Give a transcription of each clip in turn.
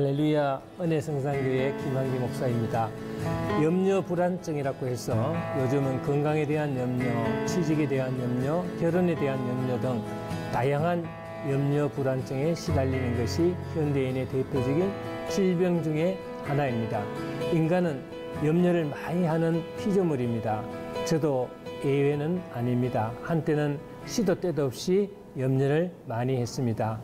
할렐루야, 은혜성산교회 김한기 목사입니다. 염려 불안증이라고 해서 요즘은 건강에 대한 염려, 취직에 대한 염려, 결혼에 대한 염려 등 다양한 염려 불안증에 시달리는 것이 현대인의 대표적인 질병 중에 하나입니다. 인간은 염려를 많이 하는 피조물입니다. 저도 예외는 아닙니다. 한때는 시도 때도 없이 염려를 많이 했습니다.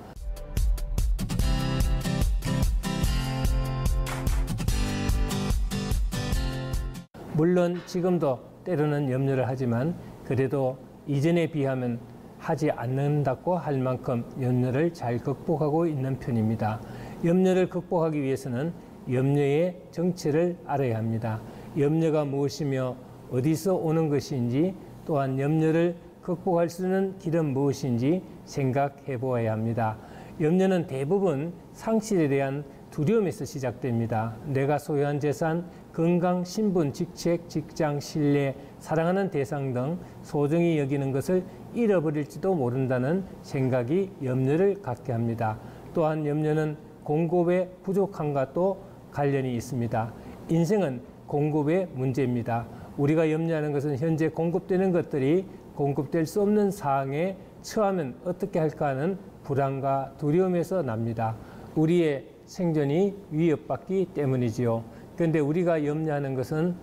물론 지금도 때로는 염려를 하지만 그래도 이전에 비하면 하지 않는다고 할 만큼 염려를 잘 극복하고 있는 편입니다. 염려를 극복하기 위해서는 염려의 정체를 알아야 합니다. 염려가 무엇이며 어디서 오는 것인지, 또한 염려를 극복할 수 있는 길은 무엇인지 생각해 보아야 합니다. 염려는 대부분 상실에 대한 두려움에서 시작됩니다. 내가 소유한 재산, 건강, 신분, 직책, 직장, 신뢰, 사랑하는 대상 등 소중히 여기는 것을 잃어버릴지도 모른다는 생각이 염려를 갖게 합니다. 또한 염려는 공급의 부족함과 또 관련이 있습니다. 인생은 공급의 문제입니다. 우리가 염려하는 것은 현재 공급되는 것들이 공급될 수 없는 상황에 처하면 어떻게 할까 하는 불안과 두려움에서 납니다. 우리의 생존이 위협받기 때문이지요. 그런데 우리가 염려하는 것은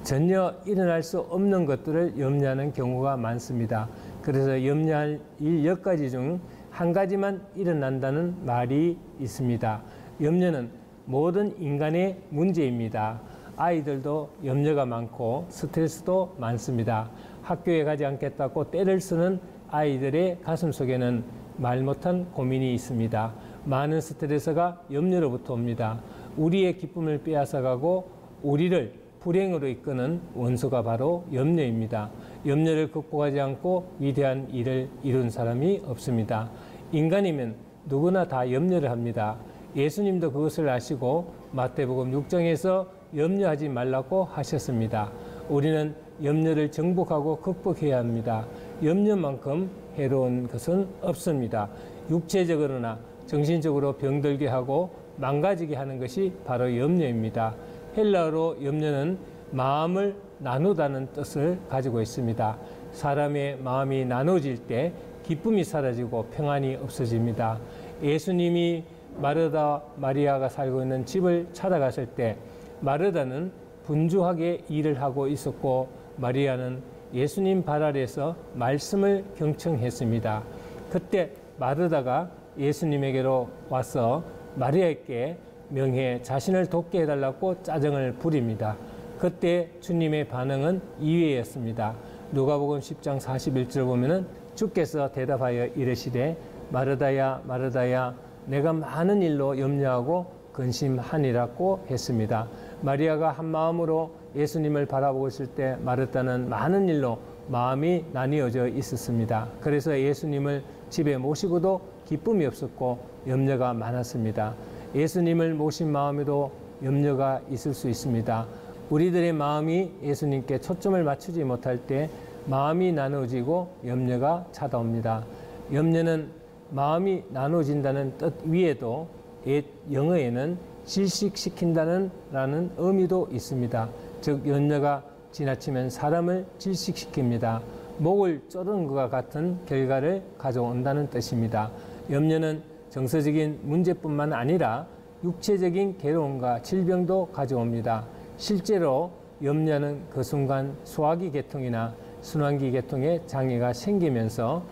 전혀 일어날 수 없는 것들을 염려하는 경우가 많습니다. 그래서 염려할 일 10가지 중 한 가지만 일어난다는 말이 있습니다. 염려는 모든 인간의 문제입니다. 아이들도 염려가 많고 스트레스도 많습니다. 학교에 가지 않겠다고 떼를 쓰는 아이들의 가슴 속에는 말 못한 고민이 있습니다. 많은 스트레스가 염려로부터 옵니다. 우리의 기쁨을 빼앗아가고 우리를 불행으로 이끄는 원수가 바로 염려입니다. 염려를 극복하지 않고 위대한 일을 이룬 사람이 없습니다. 인간이면 누구나 다 염려를 합니다. 예수님도 그것을 아시고 마태복음 6장에서 염려하지 말라고 하셨습니다. 우리는 염려를 정복하고 극복해야 합니다. 염려만큼 해로운 것은 없습니다. 육체적으로나 정신적으로 병들게 하고 망가지게 하는 것이 바로 염려입니다. 헬라어로 염려는 마음을 나누다는 뜻을 가지고 있습니다. 사람의 마음이 나눠질 때 기쁨이 사라지고 평안이 없어집니다. 예수님이 마르다 마리아가 살고 있는 집을 찾아갔을 때 마르다는 분주하게 일을 하고 있었고 마리아는 예수님 발 아래에서 말씀을 경청했습니다. 그때 마르다가 예수님에게로 와서 마리아에게 명해 자신을 돕게 해달라고 짜증을 부립니다. 그때 주님의 반응은 이외였습니다. 누가복음 10장 41절 보면은 주께서 대답하여 이르시되 마르다야 마르다야 내가 많은 일로 염려하고 근심하니라고 했습니다. 마리아가 한 마음으로 예수님을 바라보고 있을 때 마르다는 많은 일로 마음이 나뉘어져 있었습니다. 그래서 예수님을 집에 모시고도 기쁨이 없었고 염려가 많았습니다. 예수님을 모신 마음에도 염려가 있을 수 있습니다. 우리들의 마음이 예수님께 초점을 맞추지 못할 때 마음이 나눠지고 염려가 찾아옵니다. 염려는 마음이 나눠진다는 뜻 위에도 옛 영어에는 질식시킨다는 라는 의미도 있습니다. 즉 염려가 지나치면 사람을 질식시킵니다. 목을 조르는 것과 같은 결과를 가져온다는 뜻입니다. 염려는 정서적인 문제뿐만 아니라 육체적인 괴로움과 질병도 가져옵니다. 실제로 염려는 그 순간 소화기 계통이나 순환기 계통에 장애가 생기면서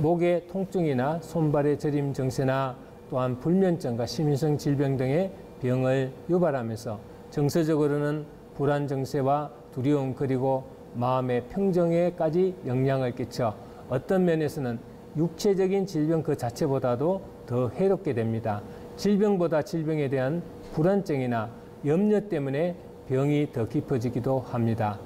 목의 통증이나 손발의 저림 증세나 또한 불면증과 심신성 질병 등의 병을 유발하면서 정서적으로는 불안 증세와 두려움 그리고 마음의 평정에까지 영향을 끼쳐 어떤 면에서는 육체적인 질병 그 자체보다도 더 해롭게 됩니다. 질병보다 질병에 대한 불안증이나 염려 때문에 병이 더 깊어지기도 합니다.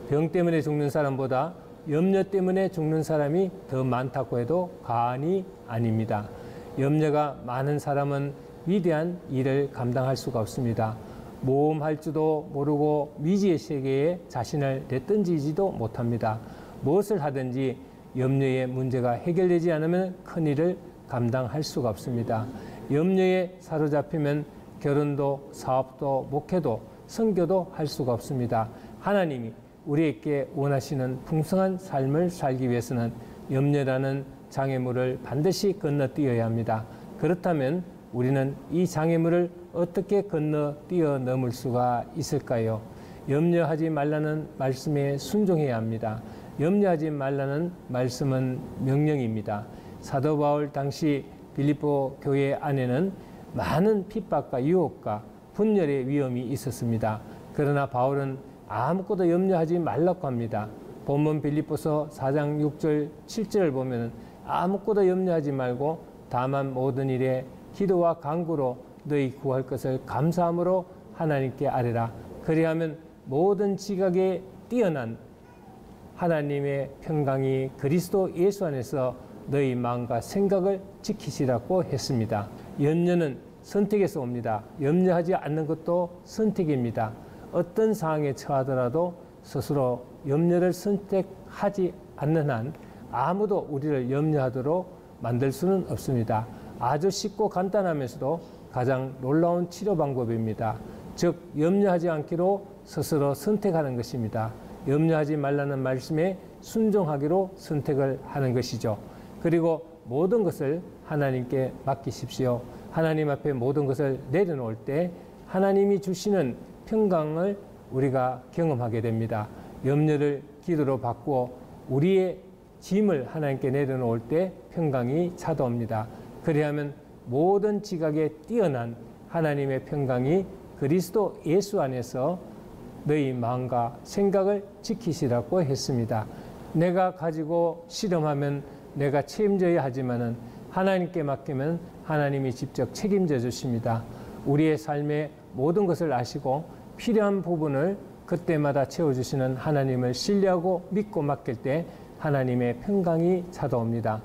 병 때문에 죽는 사람보다 염려 때문에 죽는 사람이 더 많다고 해도 과언이 아닙니다. 염려가 많은 사람은 위대한 일을 감당할 수가 없습니다. 모험할 줄도 모르고 미지의 세계에 자신을 내던지지도 못합니다. 무엇을 하든지 염려의 문제가 해결되지 않으면 큰일을 감당할 수가 없습니다. 염려에 사로잡히면 결혼도 사업도 목회도 선교도 할 수가 없습니다. 하나님이 우리에게 원하시는 풍성한 삶을 살기 위해서는 염려라는 장애물을 반드시 건너뛰어야 합니다. 그렇다면 우리는 이 장애물을 어떻게 건너뛰어 넘을 수가 있을까요? 염려하지 말라는 말씀에 순종해야 합니다. 염려하지 말라는 말씀은 명령입니다. 사도 바울 당시 빌립보 교회 안에는 많은 핍박과 유혹과 분열의 위험이 있었습니다. 그러나 바울은 아무것도 염려하지 말라고 합니다. 본문 빌립보서 4장 6절 7절을 보면 아무것도 염려하지 말고 다만 모든 일에 기도와 간구로 너희 구할 것을 감사함으로 하나님께 아뢰라. 그리하면 모든 지각에 뛰어난 하나님의 평강이 그리스도 예수 안에서 너희 마음과 생각을 지키시라고 했습니다. 염려는 선택에서 옵니다. 염려하지 않는 것도 선택입니다. 어떤 상황에 처하더라도 스스로 염려를 선택하지 않는 한 아무도 우리를 염려하도록 만들 수는 없습니다. 아주 쉽고 간단하면서도 가장 놀라운 치료 방법입니다. 즉 염려하지 않기로 스스로 선택하는 것입니다. 염려하지 말라는 말씀에 순종하기로 선택을 하는 것이죠. 그리고 모든 것을 하나님께 맡기십시오. 하나님 앞에 모든 것을 내려놓을 때 하나님이 주시는 평강을 우리가 경험하게 됩니다. 염려를 기도로 바꾸어 우리의 짐을 하나님께 내려놓을 때 평강이 찾아옵니다. 그리하면 모든 지각에 뛰어난 하나님의 평강이 그리스도 예수 안에서 너희 마음과 생각을 지키시라고 했습니다. 내가 가지고 실험하면 내가 책임져야 하지만은 하나님께 맡기면 하나님이 직접 책임져 주십니다. 우리의 삶의 모든 것을 아시고 필요한 부분을 그때마다 채워주시는 하나님을 신뢰하고 믿고 맡길 때 하나님의 평강이 찾아옵니다.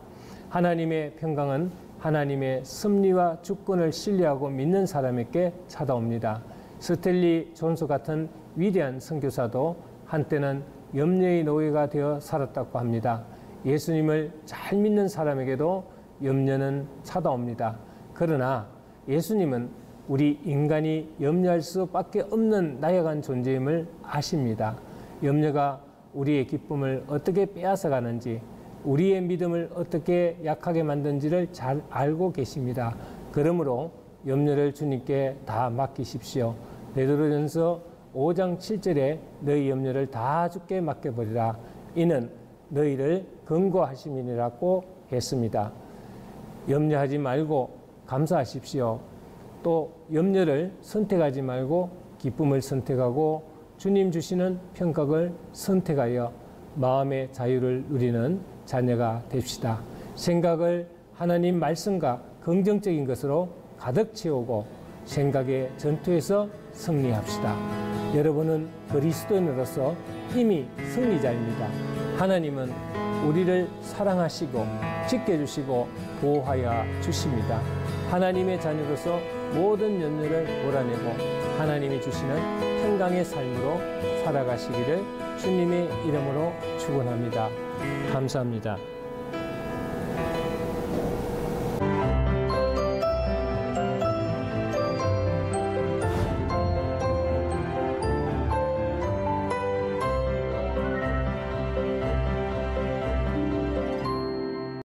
하나님의 평강은 하나님의 섭리와 주권을 신뢰하고 믿는 사람에게 찾아옵니다. 스텔리 존스 같은 위대한 선교사도 한때는 염려의 노예가 되어 살았다고 합니다. 예수님을 잘 믿는 사람에게도 염려는 찾아옵니다. 그러나 예수님은 우리 인간이 염려할 수밖에 없는 나약한 존재임을 아십니다. 염려가 우리의 기쁨을 어떻게 빼앗아 가는지, 우리의 믿음을 어떻게 약하게 만든지를 잘 알고 계십니다. 그러므로 염려를 주님께 다 맡기십시오. 베드로전서 5장 7절에 너희 염려를 다 주께 맡겨버리라. 이는 너희를 근거하심이니라고 했습니다. 염려하지 말고 감사하십시오. 또 염려를 선택하지 말고 기쁨을 선택하고 주님 주시는 평강을 선택하여 마음의 자유를 누리는 자녀가 됩시다. 생각을 하나님 말씀과 긍정적인 것으로 가득 채우고 생각의 전투에서 승리합시다. 여러분은 그리스도인으로서 이미 승리자입니다. 하나님은 우리를 사랑하시고 지켜주시고 보호하여 주십니다. 하나님의 자녀로서 모든 염려를 몰아내고 하나님이 주시는 평강의 삶으로 살아가시기를 주님의 이름으로 축원합니다. 감사합니다.